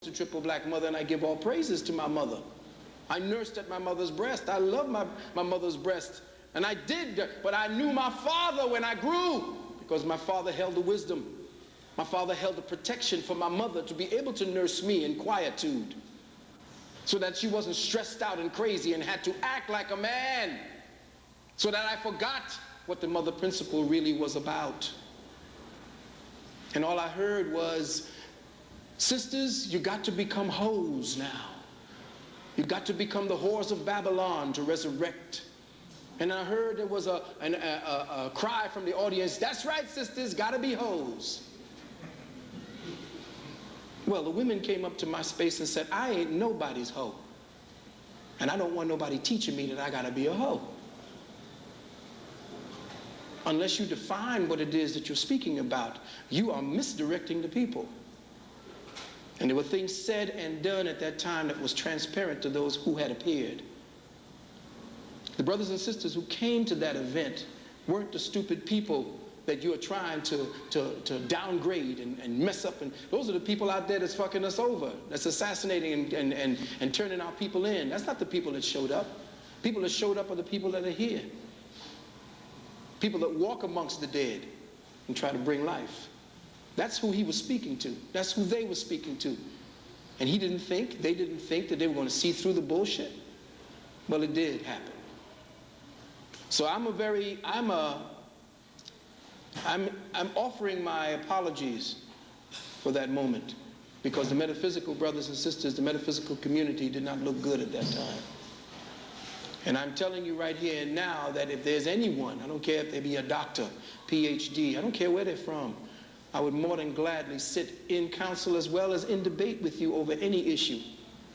a triple black mother, and I give all praises to my mother. I nursed at my mother's breast. I love my mother's breast. And I did, but I knew my father when I grew, because my father held the wisdom. My father held the protection for my mother to be able to nurse me in quietude, so that she wasn't stressed out and crazy and had to act like a man, so that I forgot what the mother principle really was about. And all I heard was, sisters, you got to become hoes now. You got to become the whores of Babylon to resurrect. And I heard there was a cry from the audience, that's right, sisters, gotta be hoes. Well, the women came up to my space and said, I ain't nobody's hoe. And I don't want nobody teaching me that I gotta be a hoe. Unless you define what it is that you're speaking about, you are misdirecting the people. And there were things said and done at that time that was transparent to those who had appeared. The brothers and sisters who came to that event weren't the stupid people that you are trying to downgrade and mess up. And those are the people out there that's fucking us over, that's assassinating and turning our people in. That's not the people that showed up. People that showed up are the people that are here. People that walk amongst the dead and try to bring life. That's who he was speaking to. That's who they were speaking to. And they didn't think that they were going to see through the bullshit. Well, it did happen. So I'm offering my apologies for that moment, because the metaphysical brothers and sisters, the metaphysical community did not look good at that time. And I'm telling you right here and now that if there's anyone, I don't care if they be a doctor, PhD, I don't care where they're from, I would more than gladly sit in council as well as in debate with you over any issue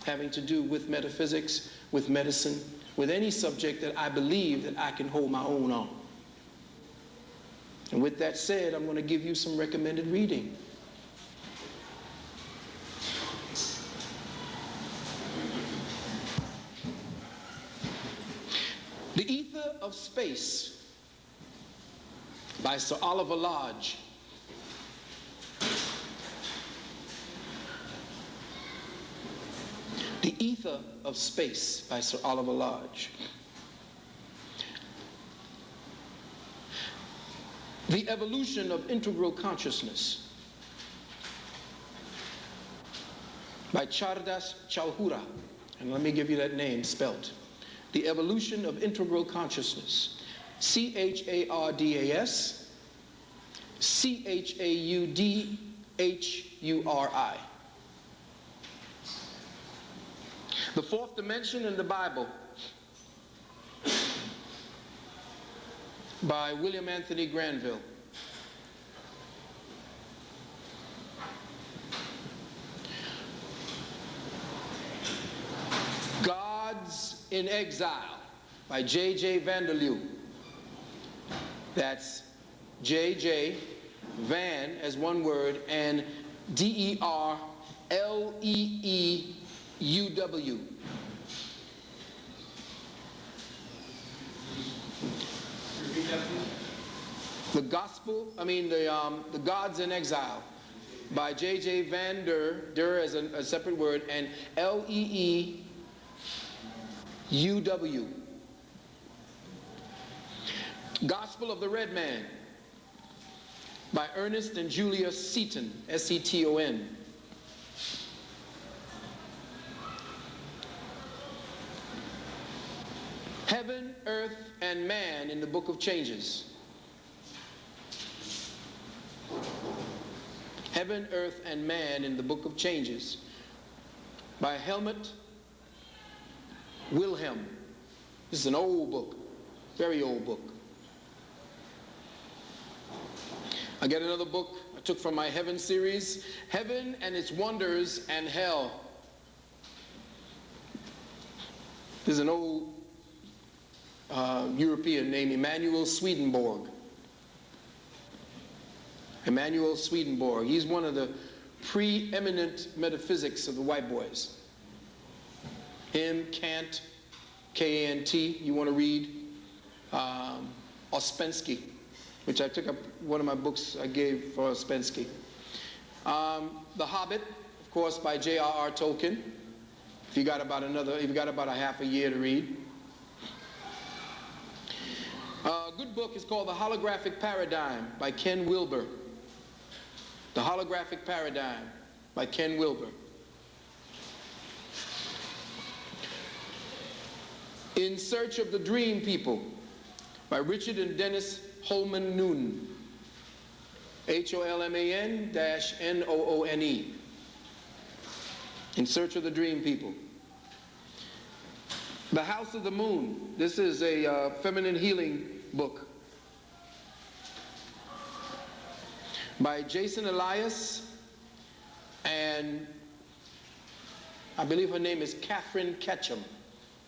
having to do with metaphysics, with medicine, with any subject that I believe that I can hold my own on. And with that said, I'm going to give you some recommended reading. The Ether of Space by Sir Oliver Lodge. The Ether of Space by Sir Oliver Lodge. The Evolution of Integral Consciousness by Chardas Chowhura. And let me give you that name spelt. The Evolution of Integral Consciousness. C-H-A-R-D-A-S C-H-A-U-D-H-U-R-I. The Fourth Dimension in the Bible by William Anthony Granville. Gods in Exile by J.J. Vanderleeuw. That's J.J. Van as one word and D-E-R-L-E-E-U-W. The Gods in Exile by J.J. Der as a separate word, and L-E-E-U-W. Gospel of the Red Man by Ernest and Julia Seton, S-E-T-O-N. Heaven, Earth, and Man in the Book of Changes. Heaven, Earth, and Man in the Book of Changes by Helmut Wilhelm. This is an old book, very old book. I get another book I took from my Heaven series, Heaven and Its Wonders and Hell. There's an old European named Emanuel Swedenborg. Emanuel Swedenborg. He's one of the preeminent metaphysics of the white boys. Him, Kant, K-A-N-T. You want to read Ouspensky, which I took up one of my books I gave for Ouspensky. The Hobbit, of of course, by J.R.R. Tolkien. If you got about a half a year to read. A good book is called The Holographic Paradigm by Ken Wilber. The Holographic Paradigm by Ken Wilber. In Search of the Dream People by Richard and Dennis Holman Noonan. Holman-Noone. In Search of the Dream People. The House of the Moon. This is a feminine healing book by Jason Elias, and I believe her name is Catherine Ketchum.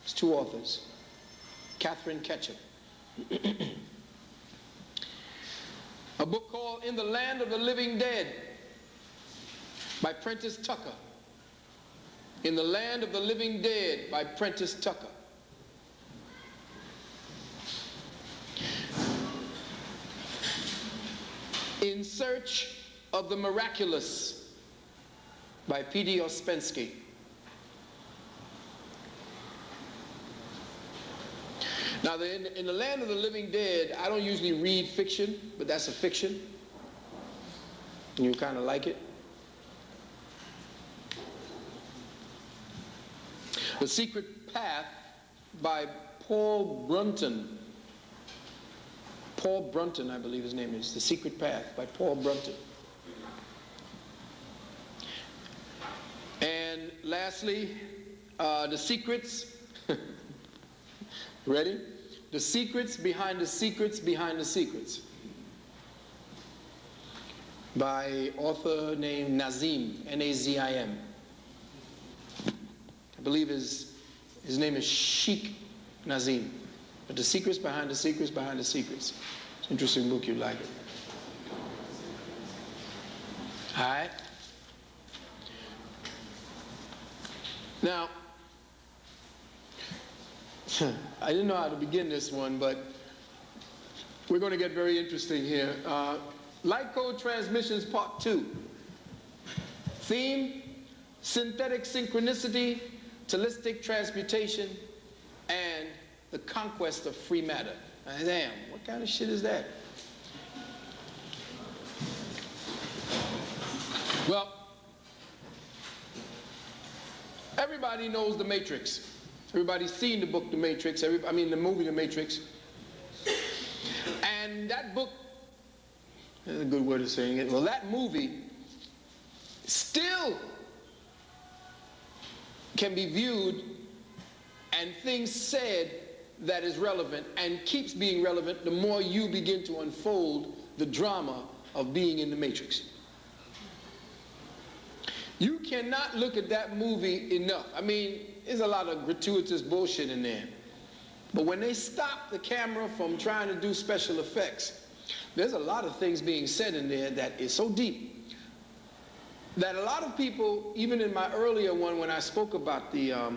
It's two authors. Catherine Ketchum. A book called In the Land of the Living Dead by Prentice Tucker. In the Land of the Living Dead by Prentice Tucker. In Search of the Miraculous by P.D. Ouspensky. Now, in the Land of the Living Dead, I don't usually read fiction, but that's a fiction. And you kind of like it. The Secret Path by Paul Brunton. Paul Brunton, I believe his name is. The Secret Path by Paul Brunton. And lastly, The Secrets. Ready? The Secrets Behind the Secrets Behind the Secrets by author named Nazim, N-A-Z-I-M. I believe his name is Sheikh Nazim. But The Secrets Behind the Secrets Behind the Secrets. It's an interesting book, you'd like it. All right? Now, I didn't know how to begin this one, but we're going to get very interesting here. Light Code Transmissions Part 2. Theme, synthetic synchronicity, telistic transmutation, and the conquest of free matter. Damn, what kind of shit is that? Well, everybody knows The Matrix. Everybody's seen the book The Matrix, the movie The Matrix. And that book, that's a good word of saying it, well, that movie still can be viewed and things said that is relevant and keeps being relevant the more you begin to unfold the drama of being in the Matrix. You cannot look at that movie enough. I mean, there's a lot of gratuitous bullshit in there. But when they stop the camera from trying to do special effects, there's a lot of things being said in there that is so deep that a lot of people, even in my earlier one when I spoke about the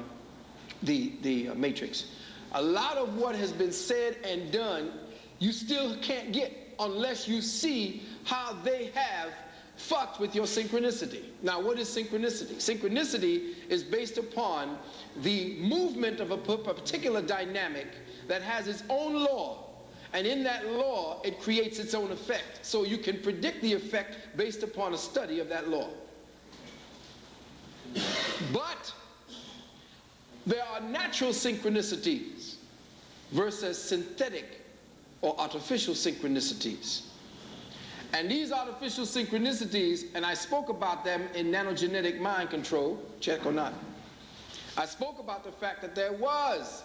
Matrix, a lot of what has been said and done, you still can't get unless you see how they have fucked with your synchronicity. Now, what is synchronicity? Synchronicity is based upon the movement of a particular dynamic that has its own law, and in that law, it creates its own effect. So you can predict the effect based upon a study of that law. But there are natural synchronicities versus synthetic or artificial synchronicities. And these artificial synchronicities, and I spoke about them in nanogenetic mind control, check or not. I spoke about the fact that there was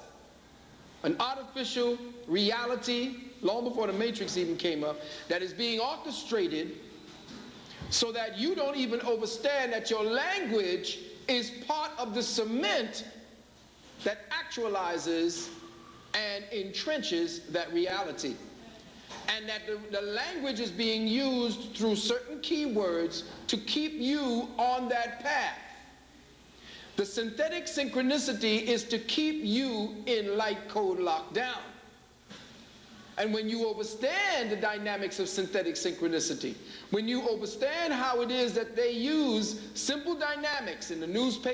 an artificial reality, long before the Matrix even came up, that is being orchestrated so that you don't even understand that your language is part of the cement that actualizes and entrenches that reality. And that the language is being used through certain keywords to keep you on that path. The synthetic synchronicity is to keep you in light code lockdown. And when you understand the dynamics of synthetic synchronicity, when you understand how it is that they use simple dynamics in the newspaper,